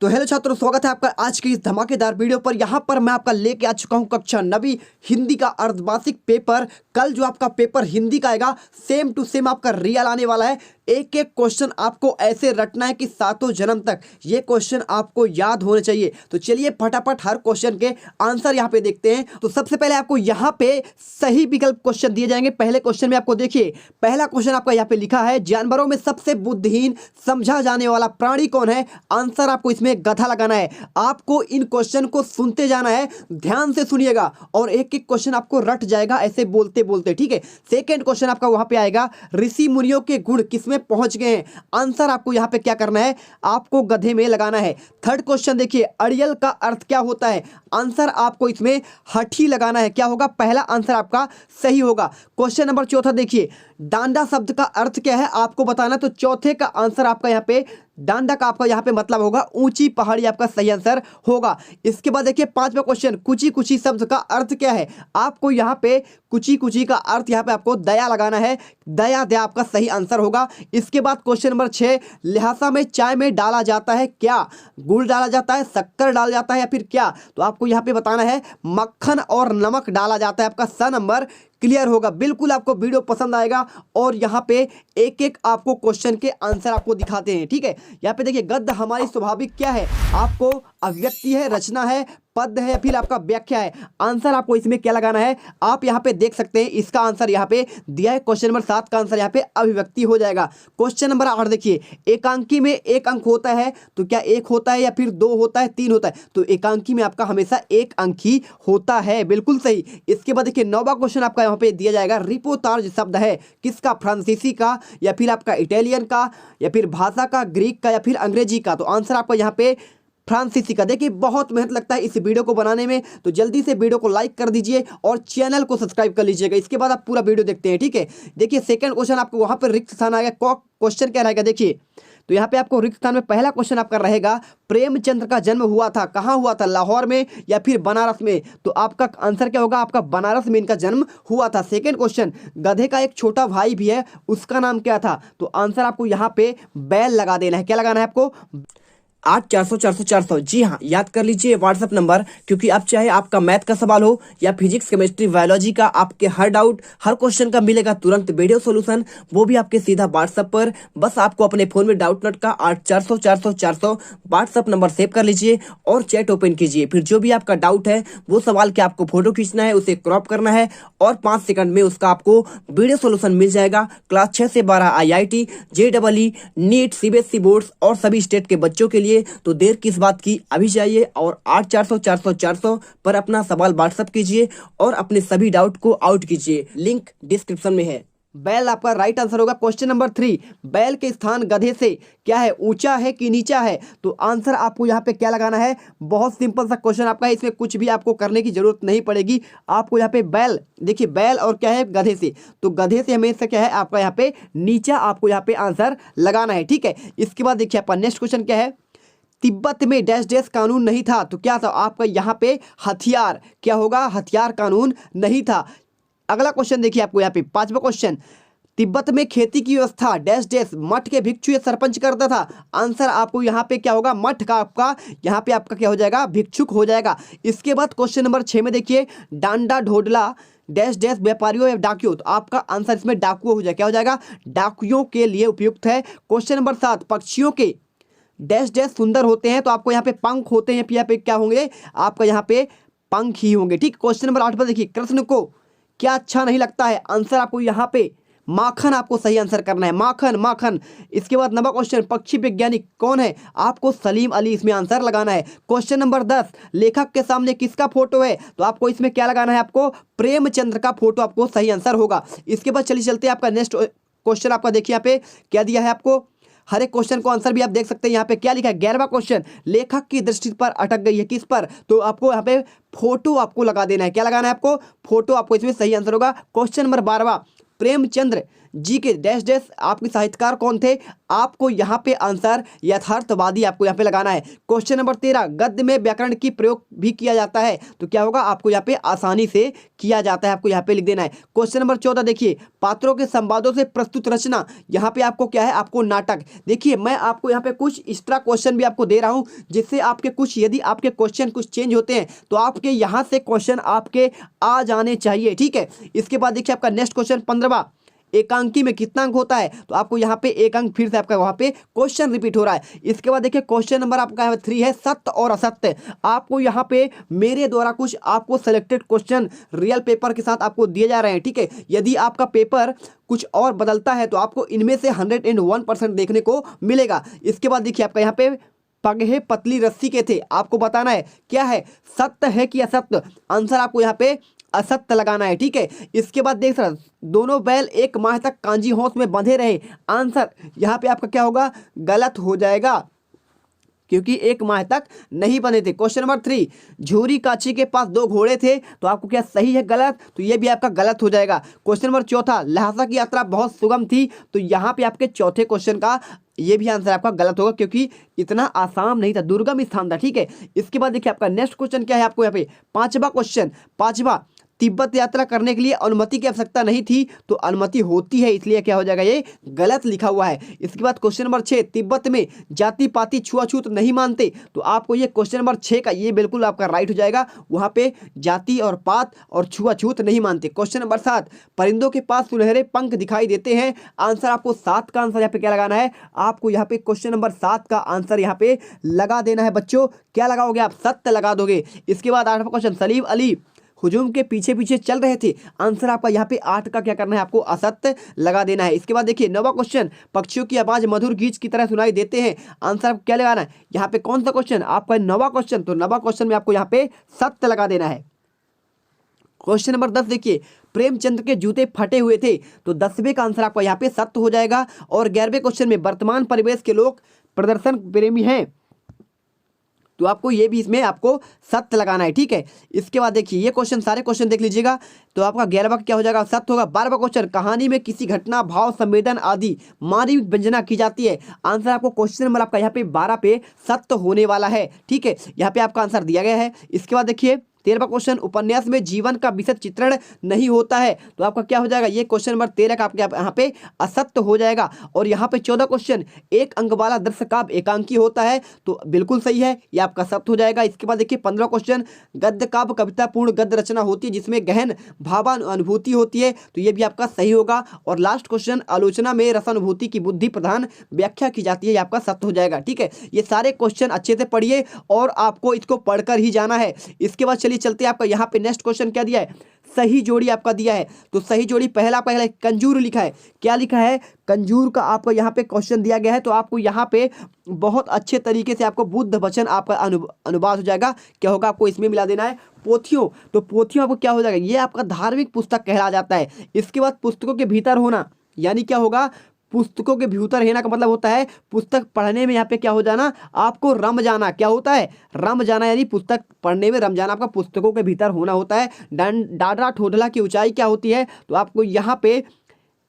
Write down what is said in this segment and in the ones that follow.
तो हेलो छात्रों, स्वागत है आपका आज की इस धमाकेदार वीडियो पर। यहाँ पर मैं आपका लेके आ चुका हूँ कक्षा 9वीं हिंदी का अर्धवार्षिक पेपर। कल जो आपका पेपर हिंदी का आएगा सेम टू सेम आपका रियल आने वाला है। एक एक क्वेश्चन आपको ऐसे रटना है कि सातों जन्म तक ये क्वेश्चन आपको याद होने चाहिए। तो चलिए फटाफट हर क्वेश्चन के आंसर यहाँ पे देखते हैं। तो सबसे पहले आपको यहाँ पे सही विकल्प क्वेश्चन दिए जाएंगे। पहले क्वेश्चन में आपको देखिए, पहला क्वेश्चन आपका यहाँ पे लिखा है, जानवरों में सबसे बुद्धिहीन समझा जाने वाला प्राणी कौन है? आंसर आपको इसमें गधा लगाना है। आपको इन क्वेश्चन को सुनते जाना है, ध्यान से सुनिएगा और एक एक क्वेश्चन आपको रट जाएगा ऐसे बोलते बोलते, ठीक है। सेकंड क्वेश्चन आपका वहां पे आएगा, ऋषि मुनियों के गुण किसमें पहुंच गए हैं? आंसर आपको यहां पे क्या करना है, आपको गधे में लगाना है। थर्ड क्वेश्चन देखिए, अड़ियल का अर्थ क्या होता है? आंसर आपको इसमें हठी लगाना है। क्या होगा? पहला आंसर आपका सही होगा। क्वेश्चन नंबर चौथा देखिए, डांडा शब्द का अर्थ क्या है आपको बताना। तो चौथे का आंसर आपका यहाँ पे डांडा का आपका यहाँ पे मतलब होगा ऊंची पहाड़ी, आपका सही आंसर होगा। इसके बाद देखिए पांचवा क्वेश्चन, कुची कुची शब्द का अर्थ क्या है? आपको यहाँ पे कुची कुची का अर्थ यहाँ पे आपको दया लगाना है। दया दया आपका सही आंसर होगा। इसके बाद क्वेश्चन नंबर 6, लिहाजा में चाय में डाला जाता है क्या? गुड़ डाला जाता है, शक्कर डाला जाता है या फिर क्या? तो आपको यहाँ पे बताना है मक्खन और नमक डाला जाता है। आपका स नंबर क्लियर होगा। बिल्कुल आपको वीडियो पसंद आएगा और यहाँ पे एक एक आपको क्वेश्चन के आंसर आपको दिखाते हैं, ठीक है। यहाँ पे देखिए, गद्य हमारी स्वाभाविक क्या है? आपको अभिव्यक्ति है, रचना है, पद है या फिर आपका व्याख्या है? आंसर आपको इसमें क्या लगाना है, आप यहाँ पे देख सकते हैं। इसका आंसर यहाँ पे दिया है। क्वेश्चन नंबर 7 का आंसर यहाँ पे अभिव्यक्ति हो जाएगा। क्वेश्चन नंबर 8 देखिए, एकांकी में एक अंक होता है तो क्या एक होता है या फिर दो होता है, तीन होता है? तो एकांकी में आपका हमेशा एक अंक ही होता है, बिल्कुल सही। इसके बाद देखिए 9वां क्वेश्चन आपका यहाँ पे दिया जाएगा, रिपोर्टाज शब्द है किसका? फ्रांसीसी का या फिर आपका इटालियन का या फिर भाषा का, ग्रीक का या फिर अंग्रेजी का? तो आंसर आपका यहाँ पे फ्रांसीसी का। देखिए बहुत मेहनत लगता है इस वीडियो को बनाने में, तो जल्दी से वीडियो को लाइक कर दीजिए और चैनल को सब्सक्राइब कर लीजिएगा। इसके बाद आप पूरा वीडियो देखते हैं, ठीक है। देखिए सेकंड क्वेश्चन आपको वहां पर रिक्त स्थान आएगा। क्वेश्चन क्या रहेगा देखिए, तो यहाँ पे आपको रिक्त स्थान में पहला क्वेश्चन आपका रहेगा, प्रेमचंद्र का जन्म हुआ था, कहाँ हुआ था? लाहौर में या फिर बनारस में? तो आपका आंसर क्या होगा, आपका बनारस में इनका जन्म हुआ था। सेकंड क्वेश्चन, गधे का एक छोटा भाई भी है, उसका नाम क्या था? तो आंसर आपको यहाँ पे बैल लगा देना है। क्या लगाना है आपको? 8400 जी हाँ, याद कर लीजिए व्हाट्सएप नंबर, क्योंकि अब चाहे आपका मैथ का सवाल हो या फिजिक्स, केमिस्ट्री, बायोलॉजी का, आपके हर डाउट, हर क्वेश्चन का मिलेगा तुरंत वीडियो सॉल्यूशन, वो भी आपके सीधा व्हाट्सएप पर। बस आपको अपने फोन में डाउट नोट का 8400 व्हाट्सएप नंबर सेव कर लीजिए और चैट ओपन कीजिए। फिर जो भी आपका डाउट है वो सवाल के आपको फोटो खींचना है, उसे क्रॉप करना है और 5 सेकंड में उसका आपको वीडियो सोल्यूशन मिल जाएगा। क्लास 6 से 12 IIT, JEE, NEET, CBSE boards और सभी स्टेट के बच्चों के लिए। तो देर किस बात की, अभी जाइए और 8400 पर अपना सवाल व्हाट्सएप कीजिए और अपने सभी डाउट को आउट कीजिए। लिंक डिस्क्रिप्शन में है। बैल आपका राइट आंसर होगा। क्वेश्चन नंबर 3, बैल के स्थान गधे से क्या है, ऊंचा है कि नीचा है? तो आंसर आपको यहाँ पे क्या लगाना है, बहुत सिंपल सा क्वेश्चन आपका है, इसमें कुछ भी आपको करने की जरूरत नहीं पड़ेगी। आपको यहाँ पे बैल, देखिए बैल और क्या है, गधे से, तो गधे से हमेशा क्या है आपका यहाँ पे नीचा, आपको यहाँ पे आंसर लगाना है, ठीक है। इसके बाद देखिए आपका नेक्स्ट क्वेश्चन क्या है, तिब्बत में डैश डैश कानून नहीं था, तो क्या था आपका यहाँ पे हथियार? क्या होगा? हथियार कानून नहीं था। अगला क्वेश्चन देखिए आपको यहाँ पे 5वां क्वेश्चन, तिब्बत में खेती की व्यवस्था डैश डैश मठ के भिक्षु या सरपंच करता था? आंसर आपको यहाँ पे क्या होगा, मठ का आपका यहाँ पे आपका क्या हो जाएगा, भिक्षुक हो जाएगा। इसके बाद क्वेश्चन नंबर 6 में देखिए, डांडा ढोडला डैश डैश व्यापारियों या डाकुओं? तो आपका आंसर इसमें डाकुओं हो जाएगा। क्या हो जाएगा? डाकुओं के लिए उपयुक्त है। क्वेश्चन नंबर 7, पक्षियों के डैश डैश सुंदर होते हैं? तो आपको यहाँ पे पंख होते हैं, यहाँ पे क्या होंगे, आपका यहाँ पे पंख ही होंगे, ठीक। क्वेश्चन नंबर 8 पर देखिए, कृष्ण को क्या अच्छा नहीं लगता है? आंसर आपको यहाँ पे माखन, आपको सही आंसर करना है, माखन माखन। इसके बाद 9वां क्वेश्चन, पक्षी वैज्ञानिक कौन है? आपको सलीम अली इसमें आंसर लगाना है। क्वेश्चन नंबर 10, लेखक के सामने किसका फोटो है? तो आपको इसमें क्या लगाना है, आपको प्रेमचंद्र का फोटो आपको सही आंसर होगा। इसके बाद चलिए चलते हैं आपका नेक्स्ट क्वेश्चन। आपका देखिए यहाँ पे क्या दिया है, आपको हर एक क्वेश्चन को आंसर भी आप देख सकते हैं। यहाँ पे क्या लिखा है, 11वां क्वेश्चन, लेखक की दृष्टि पर अटक गई है, किस पर? तो आपको यहाँ पे फोटो आपको लगा देना है। क्या लगाना है आपको? फोटो, आपको इसमें सही आंसर होगा। क्वेश्चन नंबर 12वां, प्रेमचंद्र जी के डैश डैश आपके साहित्यकार कौन थे? आपको यहाँ पे आंसर यथार्थवादी आपको यहाँ पे लगाना है। क्वेश्चन नंबर 13, गद्य में व्याकरण की प्रयोग भी किया जाता है, तो क्या होगा? आपको यहाँ पे आसानी से किया जाता है, आपको यहाँ पे लिख देना है। क्वेश्चन नंबर 14 देखिए, पात्रों के संवादों से प्रस्तुत रचना, यहाँ पे आपको क्या है? आपको नाटक। देखिए मैं आपको यहाँ पे कुछ एक्स्ट्रा क्वेश्चन भी आपको दे रहा हूँ, जिससे आपके कुछ, यदि आपके क्वेश्चन कुछ चेंज होते हैं तो आपके यहाँ से क्वेश्चन आपके आ जाने चाहिए, ठीक है। इसके बाद देखिए आपका नेक्स्ट क्वेश्चन 15वां, एकांकी में कितना अंक होता है? तो आपको यहाँ पे एक अंक फिर से आपका वहाँ पे क्वेश्चन रिपीट हो रहा है। इसके बाद देखिए क्वेश्चन नंबर आपका 3 है, सत्य और असत्य। आपको यहाँ पे मेरे द्वारा कुछ आपको सिलेक्टेड क्वेश्चन रियल पेपर के साथ आपको दिए जा रहे हैं, ठीक है। यदि आपका पेपर कुछ और बदलता है तो आपको इनमें से 101% देखने को मिलेगा। इसके बाद देखिए आपका यहाँ पे पगहे पतली रस्सी के थे, आपको बताना है क्या है, सत्य है कि असत्य? आंसर आपको यहाँ पे असत्य लगाना है, ठीक है। इसके बाद देख सर, दोनों बैल एक माह तक कांजी हौस में बंधे रहे, आंसर यहाँ पे आपका क्या होगा? गलत हो जाएगा, क्योंकि एक माह तक नहीं बने थे। क्वेश्चन नंबर 3, झूरी काची के पास 2 घोड़े थे, तो आपको क्या सही है गलत? तो ये भी आपका गलत हो जाएगा। क्वेश्चन नंबर 4, लहासा की यात्रा बहुत सुगम थी, तो यहाँ पे आपके चौथे क्वेश्चन का ये भी आंसर आपका गलत होगा, क्योंकि इतना आसान नहीं था, दुर्गम स्थान था, ठीक है। इसके बाद देखिए आपका नेक्स्ट क्वेश्चन क्या है, आपको यहाँ पे 5वां क्वेश्चन, 5वां, तिब्बत यात्रा करने के लिए अनुमति की आवश्यकता नहीं थी, तो अनुमति होती है, इसलिए क्या हो जाएगा? ये गलत लिखा हुआ है। इसके बाद क्वेश्चन नंबर 6, तिब्बत में जाति पाति छुआछूत नहीं मानते, तो आपको ये क्वेश्चन नंबर 6 का ये बिल्कुल आपका राइट हो जाएगा, वहाँ पे जाति और पात और छुआछूत नहीं मानते। क्वेश्चन नंबर 7, परिंदों के पास सुनहरे पंख दिखाई देते हैं, आंसर आपको 7 का आंसर यहाँ पे क्या लगाना है? आपको यहाँ पे क्वेश्चन नंबर 7 का आंसर यहाँ पे लगा देना है बच्चों। क्या लगाओगे आप? सत्य लगा दोगे। इसके बाद 8वां क्वेश्चन, सलीम अली हुजूम के पीछे पीछे चल रहे थे, आंसर आपका यहाँ पे 8 का क्या करना है? आपको असत्य लगा देना है। इसके बाद देखिए 9वां क्वेश्चन, पक्षियों की आवाज मधुर गीत की तरह सुनाई देते हैं, आंसर आपको क्या लगाना है? यहाँ पे कौन सा क्वेश्चन? आपका 9वां क्वेश्चन, तो 9वां क्वेश्चन में आपको यहाँ पे सत्य लगा देना है। क्वेश्चन नंबर 10 देखिए, प्रेमचंद के जूते फटे हुए थे, तो 10वें का आंसर आपका यहाँ पे सत्य हो जाएगा। और 11वें क्वेश्चन में, वर्तमान परिवेश के लोग प्रदर्शन प्रेमी हैं, तो आपको ये भी इसमें आपको सत्य लगाना है, ठीक है। इसके बाद देखिए ये क्वेश्चन, सारे क्वेश्चन देख लीजिएगा, तो आपका 11वां क्या हो जाएगा? सत्य होगा। 12वां क्वेश्चन, कहानी में किसी घटना, भाव, संवेदन आदि मानवीय व्यंजना की जाती है, आंसर आपको क्वेश्चन नंबर आपका यहाँ पे 12 पे सत्य होने वाला है, ठीक है। यहाँ पे आपका आंसर दिया गया है। इसके बाद देखिए 13वां क्वेश्चन, उपन्यास में जीवन का विशद चित्रण नहीं होता है, तो आपका क्या हो जाएगा? ये क्वेश्चन नंबर 13 का आपके यहाँ पे असत्य हो जाएगा। और यहाँ पे 14 क्वेश्चन, एक अंक वाला दृश्य काव्य एकांकी होता है, तो बिल्कुल सही है, ये आपका सत्य हो जाएगा। इसके बाद देखिए 15वां क्वेश्चन, गद्य काव्य कविता पूर्ण गद्य रचना होती है जिसमें गहन भावानुभूति होती है, तो ये भी आपका सही होगा। और लास्ट क्वेश्चन, आलोचना में रसानुभूति की बुद्धि प्रधान व्याख्या की जाती है, ये आपका सत्य हो जाएगा, ठीक है। ये सारे क्वेश्चन अच्छे से पढ़िए और आपको इसको पढ़कर ही जाना है। इसके बाद चलते आपका यहाँ पे नेक्स्ट क्वेश्चन क्या दिया है? सही जोड़ी आपका दिया है, तो सही जोड़ी पहला कंजूर लिखा है, क्या लिखा है? कंजूर का आपको यहाँ पे क्वेश्चन दिया गया है, तो आपको यहाँ पे बहुत अच्छे तरीके से आपको बुद्ध वचन आपका अनुवाद हो जाएगा। क्या होगा? आपको इसमें मिला देना है पोथियों, तो पोथियों आपको क्या हो जाएगा? ये आपका धार्मिक पुस्तक कहला जाता है। इसके बाद पुस्तकों के भीतर होना, यानी क्या होगा? पुस्तकों के भीतर रहना का मतलब होता है पुस्तक पढ़ने में यहाँ पे क्या हो जाना? आपको रम जाना। क्या होता है? रम जाना, यानी पुस्तक पढ़ने में रम जाना आपका पुस्तकों के भीतर होना होता है। डाडा ठोडला की ऊंचाई क्या होती है? तो आपको यहाँ पे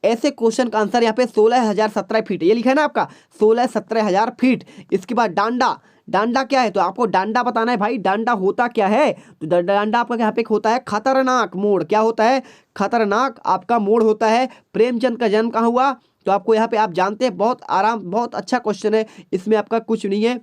ऐसे क्वेश्चन का आंसर यहाँ पे 16,017 फीट, ये लिखा है ना आपका 16-17,000 फीट। इसके बाद डांडा, डांडा क्या है? तो आपको डांडा बताना है भाई, डांडा होता क्या है? तो डांडा आपका यहाँ पे होता है खतरनाक मोड़। क्या होता है? खतरनाक आपका मोड़ होता है। प्रेमचंद का जन्म कहाँ हुआ? तो आपको यहाँ पे आप जानते हैं, बहुत अच्छा क्वेश्चन है, इसमें आपका कुछ नहीं है।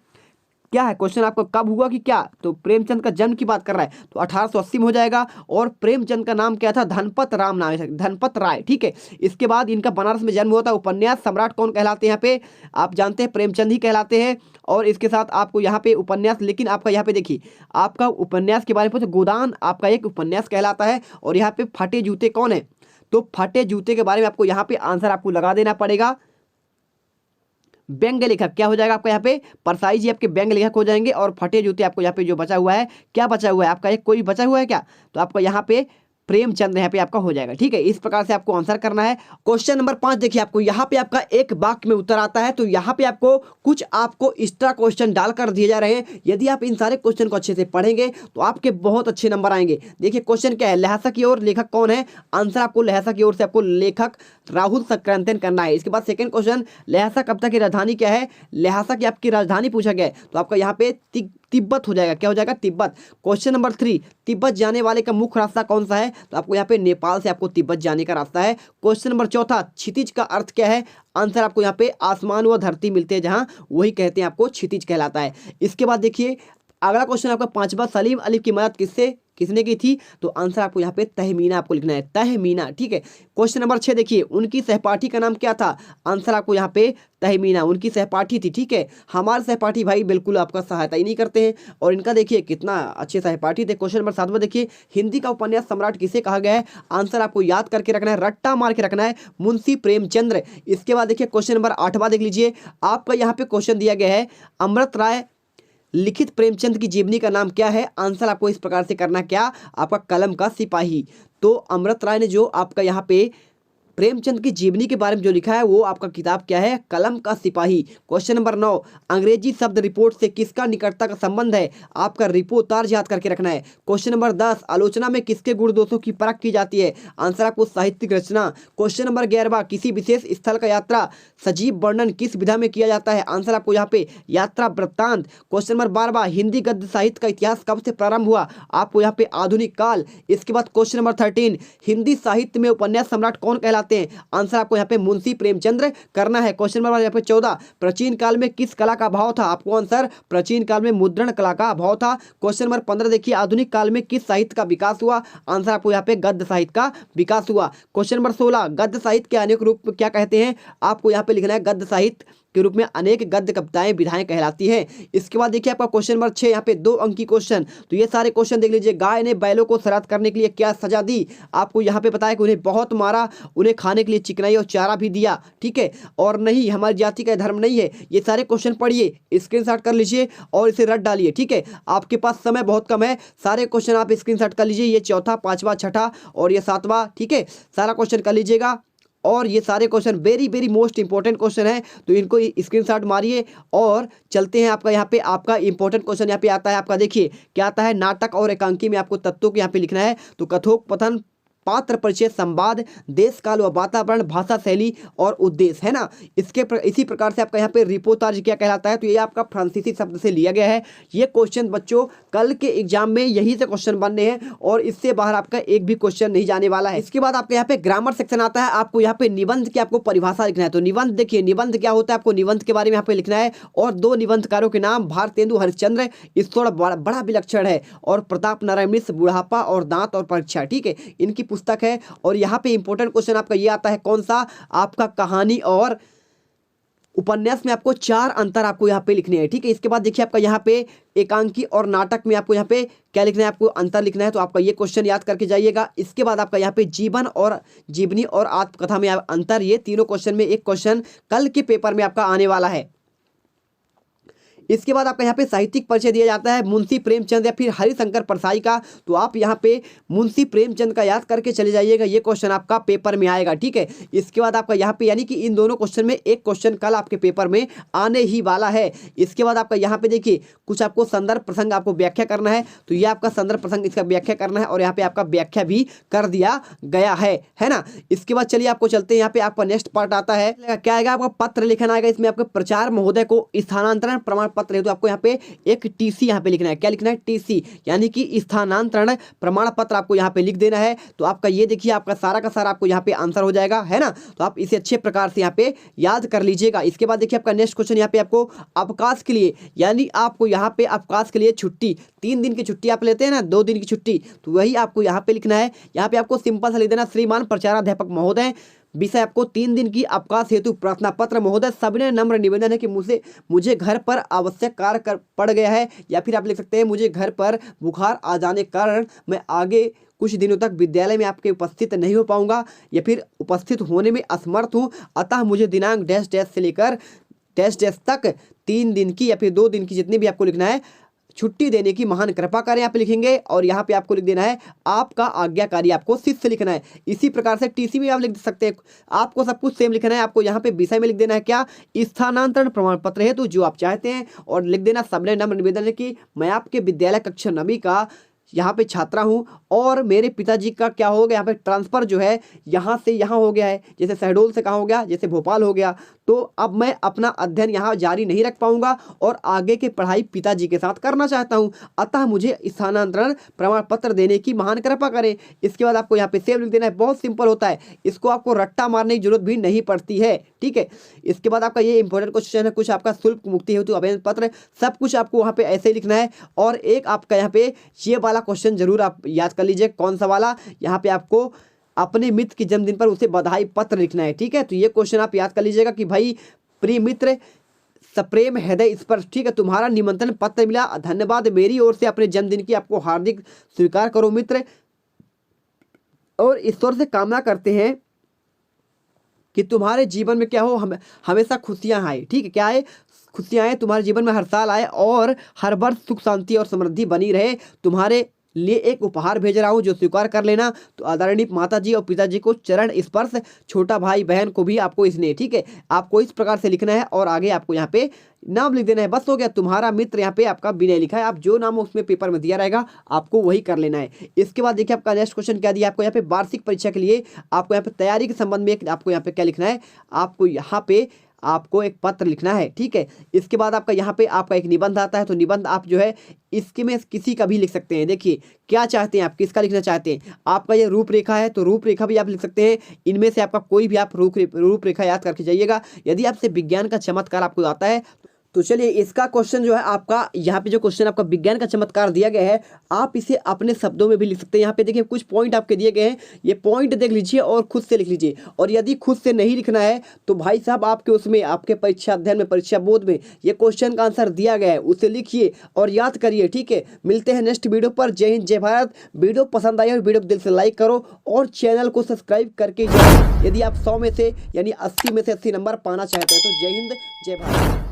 क्या है क्वेश्चन आपको? कब हुआ कि क्या? तो प्रेमचंद का जन्म की बात कर रहा है, तो 1880 में हो जाएगा। और प्रेमचंद का नाम क्या था? धनपत राम नाम है, धनपत राय, ठीक है। इसके बाद इनका बनारस में जन्म हुआ था। उपन्यास सम्राट कौन कहलाते हैं? यहाँ पे आप जानते हैं प्रेमचंद ही कहलाते हैं। और इसके साथ आपको यहाँ पे उपन्यास, लेकिन आपका यहाँ पे देखिए आपका उपन्यास के बारे में गोदान आपका एक उपन्यास कहलाता है। और यहाँ पे फटे जूते कौन है? तो फटे जूते के बारे में आपको यहाँ पे आंसर आपको लगा देना पड़ेगा। व्यंग्य लेखक क्या हो जाएगा आपका? यहाँ पे परसाई जी आपके व्यंग्य लेखक हो जाएंगे। और फटे जूते आपको यहाँ पे जो बचा हुआ है, क्या बचा हुआ है आपका? एक कोई बचा हुआ है क्या? तो आपका यहाँ पे प्रेमचंद यहाँ पे आपका हो जाएगा। ठीक है, इस प्रकार से आपको आंसर करना है। क्वेश्चन नंबर 5 देखिए, आपको यहाँ पे आपका एक वाक्य में उत्तर आता है, तो यहाँ पे आपको कुछ आपको एक्स्ट्रा क्वेश्चन डालकर दिए जा रहे हैं। यदि आप इन सारे क्वेश्चन को अच्छे से पढ़ेंगे तो आपके बहुत अच्छे नंबर आएंगे। देखिए क्वेश्चन क्या है, लहसा की ओर लेखक कौन है? आंसर आपको लहसा की ओर से आपको लेखक राहुल सक्रांतन करना है। इसके बाद सेकंड क्वेश्चन, लहसा कविता की राजधानी क्या है? लहसा की आपकी राजधानी पूछा गया है, तो आपका यहाँ पे तिब्बत हो जाएगा। क्या हो जाएगा? तिब्बत। क्वेश्चन नंबर 3, तिब्बत जाने वाले का मुख्य रास्ता कौन सा है? तो आपको यहाँ पे नेपाल से आपको तिब्बत जाने का रास्ता है। क्वेश्चन नंबर 4, क्षितिज का अर्थ क्या है? आंसर आपको यहाँ पे आसमान व धरती मिलते हैं जहां, वही कहते हैं आपको क्षितिज कहलाता है। इसके बाद देखिए अगला क्वेश्चन आपका 5वां, सलीम अली की मदद किसने की थी? तो आंसर आपको यहाँ पे तहमीना आपको लिखना है, तहमीना। ठीक है, क्वेश्चन नंबर 6 देखिए, उनकी सहपाठी का नाम क्या था? आंसर आपको यहाँ पे तहमीना, उनकी सहपाठी थी। ठीक है, हमारे सहपाठी भाई बिल्कुल आपका सहायता ही नहीं करते हैं, और इनका देखिए कितना अच्छे सहपाठी थे। क्वेश्चन नंबर 7 देखिए, हिंदी का उपन्यास सम्राट किसे कहा गया है? आंसर आपको याद करके रखना है, रट्टा मार के रखना है, मुंशी प्रेमचंद्र। इसके बाद देखिए क्वेश्चन नंबर 8 देख लीजिए, आपका यहाँ पे क्वेश्चन दिया गया है, अमृत राय लिखित प्रेमचंद की जीवनी का नाम क्या है? आंसर आपको इस प्रकार से करना, क्या? आपका कलम का सिपाही। तो अमृत राय ने जो आपका यहाँ पे प्रेमचंद की जीवनी के बारे में जो लिखा है वो आपका किताब क्या है? कलम का सिपाही। क्वेश्चन नंबर 9, अंग्रेजी शब्द रिपोर्ट से किसका निकटता का संबंध है? आपका रिपोर्टाज याद करके रखना है। क्वेश्चन नंबर 10, आलोचना में किसके गुण दोषों की परख की जाती है? आंसर आपको साहित्यिक रचना। क्वेश्चन नंबर 11, किसी विशेष स्थल का यात्रा सजीव वर्णन किस विधा में किया जाता है? आंसर आपको यहाँ पे यात्रा वृत्तांत। क्वेश्चन नंबर 12, हिंदी गद्य साहित्य का इतिहास कब से प्रारंभ हुआ? आपको यहाँ पे आधुनिक काल। इसके बाद क्वेश्चन नंबर 13, हिंदी साहित्य में उपन्यास सम्राट कौन कहलाते हैं? आंसर आपको यहाँ पे मुंशी प्रेमचंद्र करना है। क्वेश्चन नंबर यहाँ पे 14, प्राचीन काल में किस कला का अभाव था? आपको आंसर प्राचीन काल में मुद्रण कला का अभाव था। क्वेश्चन नंबर 15 देखिए, आधुनिक काल में किस साहित्य का विकास हुआ? आंसर आपको यहाँ पे गद्य साहित्य का विकास हुआ। क्वेश्चन नंबर 16, गद्य साहित्य के अनेक रूप क्या कहते हैं? आपको यहाँ पे लिखना है, गद्य साहित्य के रूप में अनेक गद्य कविताएं विधाएं कहलाती है। इसके बाद देखिए आपका क्वेश्चन नंबर 6, यहाँ पे 2 अंक की क्वेश्चन, तो ये सारे क्वेश्चन देख लीजिए। गाय ने बैलों को श्राद्ध करने के लिए क्या सजा दी? आपको यहाँ पे बताया कि उन्हें बहुत मारा, उन्हें खाने के लिए चिकनाई और चारा भी दिया। ठीक है, और नहीं, हमारी जाति का धर्म नहीं है। ये सारे क्वेश्चन पढ़िए, स्क्रीनशॉट कर लीजिए और इसे रट डालिए। ठीक है, आपके पास समय बहुत कम है, सारे क्वेश्चन आप स्क्रीनशॉट कर लीजिए। ये 4, 5, 6 और ये 7वां। ठीक है, सारा क्वेश्चन कर लीजिएगा, और ये सारे question very very most important question है, तो इनको स्क्रीनशॉट मारिए और चलते हैं। आपका यहाँ पे आपका इंपॉर्टेंट क्वेश्चन यहाँ पे आता है, आपका देखिए क्या आता है, नाटक और एकांकी में आपको तत्वों को यहाँ पे लिखना है। तो कथोपकथन, पात्र परिचय, संवाद, देश काल व वातावरण, भाषा शैली और उद्देश्य, है ना। इसी प्रकार से आपका यहाँ पे रिपोर्टाज क्या कहलाता है? तो ये आपका फ्रांसीसी शब्द से लिया गया है। ये क्वेश्चन बच्चों कल के एग्जाम में यही से क्वेश्चन बनने हैं, और इससे बाहर आपका एक भी क्वेश्चन नहीं जाने वाला है। इसके बाद आपका यहाँ पे ग्रामर सेक्शन आता है, आपको यहाँ पे निबंध की आपको परिभाषा लिखना है। तो निबंध देखिए, निबंध क्या होता है, आपको निबंध के बारे में यहाँ पे लिखना है। और 2 निबंधकारों के नाम, भारतेंदु हरिश्चंद्र, ईश्वर बड़ा विलक्षण है, और प्रताप नारायण मिश्र, बुढ़ापा और दांत और परीक्षा। ठीक है, इनकी पुस्तक है। और यहाँ पे इंपॉर्टेंट क्वेश्चन आपका ये आता है, कौन सा? आपका कहानी और उपन्यास में आपको 4 अंतर आपको यहाँ पे लिखने हैं। ठीक है, इसके बाद देखिए आपका यहाँ पे एकांकी और नाटक में आपको यहाँ पे क्या लिखना है? आपको अंतर लिखना है। तो आपका ये क्वेश्चन याद करके जाइएगा। इसके बाद आपका यहाँ पे जीवन और जीवनी और आत्मकथा में अंतर, ये तीनों क्वेश्चन में एक क्वेश्चन कल के पेपर में आपका आने वाला है। इसके बाद आपका यहाँ पे साहित्यिक परिचय दिया जाता है, मुंशी प्रेमचंद या फिर हरिशंकर परसाई का। तो आप यहाँ पे मुंशी प्रेमचंद का याद करके चले जाइएगा, ये क्वेश्चन आपका पेपर में आएगा। ठीक है, इसके बाद आपका यहाँ पे यानी कि इन दोनों क्वेश्चन में एक क्वेश्चन कल आपके पेपर में आने ही वाला है। इसके बाद आपका यहाँ पे देखिए कुछ आपको संदर्भ प्रसंग आपको व्याख्या करना है। तो ये आपका संदर्भ प्रसंग, इसका व्याख्या करना है, और यहाँ पे आपका व्याख्या भी कर दिया गया है ना। इसके बाद चलिए आपको चलते हैं, यहाँ पे आपका नेक्स्ट पार्ट आता है, क्या आएगा? आपका पत्र लेखन आएगा। इसमें आपके प्रचार महोदय को स्थानांतरण प्रमाण पत्र है, तो आपको यहाँ पे एक टीसी यहाँ पे लिखना है। क्या लिखना है? टीसी, यानी कि स्थानांतरण प्रमाण पत्र आपको यहाँ पे लिख देना है। तो आपका ये देखिए आपका सारा का सारा आपको यहाँ पे आंसर हो जाएगा, है ना। तो आप इसे अच्छे प्रकार से यहाँ पे याद कर लीजिएगा। इसके बाद देखिए आपका नेक्स्ट क्वेश्चन यहाँ पे आपको अवकाश के लिए, यानी आपको यहाँ पे अवकाश के लिए छुट्टी, 3 दिन की छुट्टी आप लेते हैं ना, 2 दिन की छुट्टी, तो वही आपको यहाँ पे लिखना है। यहाँ पे आपको सिंपल सा लिख देना, श्रीमान प्रचाराध्यापक महोदय, विषय आपको 3 दिन की अवकाश हेतु प्रार्थना पत्र। महोदय, सविनय नम्र निवेदन है कि मुझे घर पर आवश्यक कार्य पड़ गया है, या फिर आप लिख सकते हैं मुझे घर पर बुखार आ जाने के कारण मैं आगे कुछ दिनों तक विद्यालय में आपके उपस्थित नहीं हो पाऊंगा, या फिर उपस्थित होने में असमर्थ हूँ, अतः मुझे दिनांक डैश डैश से लेकर डैश डैश तक 3 दिन की या फिर 2 दिन की, जितनी भी आपको लिखना है, छुट्टी देने की महान कृपा करें यहाँ पे लिखेंगे, और यहाँ पे आपको लिख देना है आपका आज्ञाकारी, आपको शिष्य लिखना है। इसी प्रकार से टीसी में आप लिख सकते हैं, आपको सब कुछ सेम लिखना है। आपको यहाँ पे विषय में लिख देना है क्या, स्थानांतरण प्रमाण पत्र है तो जो आप चाहते हैं, और लिख देना सबने नम्र निवेदन है कि मैं आपके विद्यालय कक्षा 9वीं का यहाँ पे छात्रा हूँ, और मेरे पिताजी का क्या हो गया, यहाँ पे ट्रांसफ़र जो है यहाँ से यहाँ हो गया है, जैसे शहडोल से कहाँ हो गया, जैसे भोपाल हो गया, तो अब मैं अपना अध्ययन यहाँ जारी नहीं रख पाऊंगा और आगे की पढ़ाई पिताजी के साथ करना चाहता हूँ, अतः मुझे स्थानांतरण प्रमाण पत्र देने की महान कृपा करें। इसके बाद आपको यहाँ पे सेव लिख देना है, बहुत सिंपल होता है, इसको आपको रट्टा मारने की जरूरत भी नहीं पड़ती है, ठीक है। इसके बाद आपका ये इंपॉर्टेंट क्वेश्चन है, कुछ आपका शुल्क मुक्ति हेतु आवेदन पत्र, सब कुछ आपको वहाँ पे ऐसे ही लिखना है। और एक आपका यहाँ पे ये वाला क्वेश्चन जरूर आप याद कर लीजिए, कौन सा वाला, यहाँ पे आपको अपने मित्र के जन्मदिन पर उसे बधाई पत्र लिखना है, ठीक है। तो ये क्वेश्चन आप याद कर लीजिएगा कि भाई प्रिय मित्र, सप्रेम हृदय स्पर्श, ठीक है, तुम्हारा निमंत्रण पत्र मिला, धन्यवाद, मेरी ओर से अपने जन्मदिन की आपको हार्दिक स्वीकार करो मित्र, और ईश्वर से कामना करते हैं कि तुम्हारे जीवन में क्या हो, हमेशा खुशियां आए, ठीक है, क्या आए, खुशियां आए तुम्हारे जीवन में, हर साल आए और हर वर्ष सुख शांति और समृद्धि बनी रहे। तुम्हारे लिए एक उपहार भेज रहा हूँ जो स्वीकार कर लेना। तो आदरणीय माताजी और पिताजी को चरण स्पर्श, छोटा भाई बहन को भी आपको इसने, ठीक है, आपको इस प्रकार से लिखना है, और आगे आपको यहाँ पे नाम लिख देना है, बस हो गया। तुम्हारा मित्र यहाँ पे आपका विनय लिखा है, आप जो नाम उसमें पेपर में दिया रहेगा आपको वही कर लेना है। इसके बाद देखिए आपका नेक्स्ट क्वेश्चन क्या दिया, आपको यहाँ पे वार्षिक परीक्षा के लिए आपको यहाँ पे तैयारी के संबंध में आपको यहाँ पे क्या लिखना है, आपको यहाँ पे आपको एक पत्र लिखना है, ठीक है। इसके बाद आपका यहाँ पे आपका एक निबंध आता है, तो निबंध आप जो है इसके में किसी का भी लिख सकते हैं। देखिए क्या चाहते हैं आप, किसका लिखना चाहते हैं, आपका ये रूपरेखा है तो रूपरेखा भी आप लिख सकते हैं, इनमें से आपका कोई भी आप रूपरेखा याद करके जाइएगा। यदि आपसे विज्ञान का चमत्कार आपको आता है तो चलिए इसका क्वेश्चन जो है आपका, यहाँ पे जो क्वेश्चन आपका विज्ञान का चमत्कार दिया गया है, आप इसे अपने शब्दों में भी लिख सकते हैं। यहाँ पे देखिए कुछ पॉइंट आपके दिए गए हैं, ये पॉइंट देख लीजिए और खुद से लिख लीजिए। और यदि खुद से नहीं लिखना है तो भाई साहब आपके उसमें, आपके परीक्षा अध्ययन में, परीक्षा बोर्ड में ये क्वेश्चन का आंसर दिया गया है, उसे लिखिए और याद करिए, ठीक है। मिलते हैं नेक्स्ट वीडियो पर। जय हिंद, जय भारत। वीडियो पसंद आई और वीडियो को दिल से लाइक करो और चैनल को सब्सक्राइब करके जाओ। यदि आप 100 में से यानी 80 में से 80 नंबर पाना चाहते हैं तो जय हिंद, जय भारत।